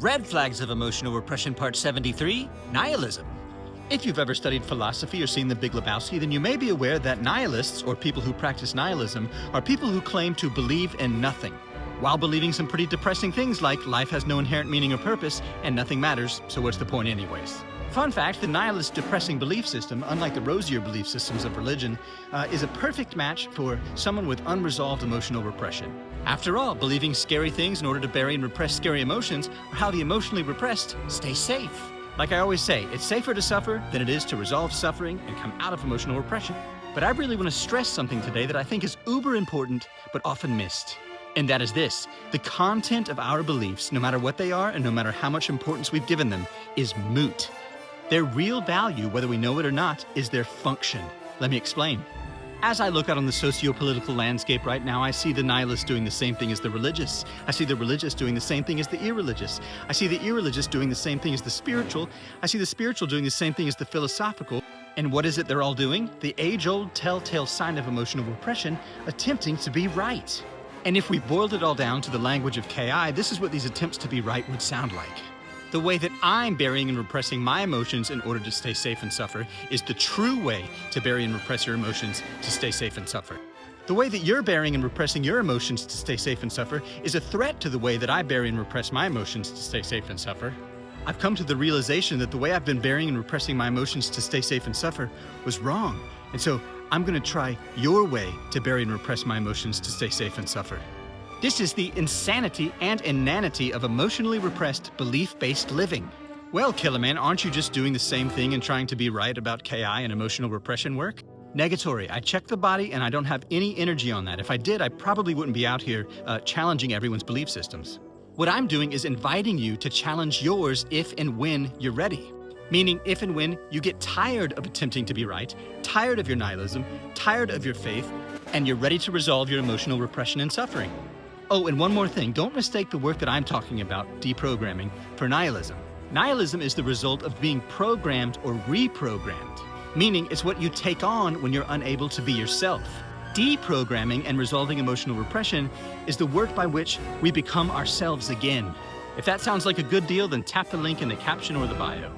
Red Flags of Emotional Repression Part 73, Nihilism. If you've ever studied philosophy or seen The Big Lebowski, then you may be aware that nihilists, or people who practice nihilism, are people who claim to believe in nothing, while believing some pretty depressing things like life has no inherent meaning or purpose, and nothing matters, so what's the point anyways? Fun fact, the nihilist depressing belief system, unlike the rosier belief systems of religion, is a perfect match for someone with unresolved emotional repression. After all, believing scary things in order to bury and repress scary emotions are how the emotionally repressed stay safe. Like I always say, it's safer to suffer than it is to resolve suffering and come out of emotional repression. But I really want to stress something today that I think is uber important but often missed. And that is this: the content of our beliefs, no matter what they are and no matter how much importance we've given them, is moot. Their real value, whether we know it or not, is their function. Let me explain. As I look out on the socio-political landscape right now, I see the nihilists doing the same thing as the religious. I see the religious doing the same thing as the irreligious. I see the irreligious doing the same thing as the spiritual. I see the spiritual doing the same thing as the philosophical. And what is it they're all doing? The age-old telltale sign of emotional repression, attempting to be right. And if we boiled it all down to the language of KI, this is what these attempts to be right would sound like. The way that I'm burying and repressing my emotions in order to stay safe and suffer is the true way to bury and repress your emotions to stay safe and suffer. The way that you're burying and repressing your emotions to stay safe and suffer is a threat to the way that I bury and repress my emotions to stay safe and suffer. I've come to the realization that the way I've been burying and repressing my emotions to stay safe and suffer was wrong. And so I'm going to try your way to bury and repress my emotions to stay safe and suffer. This is the insanity and inanity of emotionally repressed, belief-based living. Well, Killerman, aren't you just doing the same thing and trying to be right about KI and emotional repression work? Negatory. I check the body and I don't have any energy on that. If I did, I probably wouldn't be out here challenging everyone's belief systems. What I'm doing is inviting you to challenge yours if and when you're ready. Meaning if and when you get tired of attempting to be right, tired of your nihilism, tired of your faith, and you're ready to resolve your emotional repression and suffering. Oh, and one more thing, don't mistake the work that I'm talking about, deprogramming, for nihilism. Nihilism is the result of being programmed or reprogrammed, meaning it's what you take on when you're unable to be yourself. Deprogramming and resolving emotional repression is the work by which we become ourselves again. If that sounds like a good deal, then tap the link in the caption or the bio.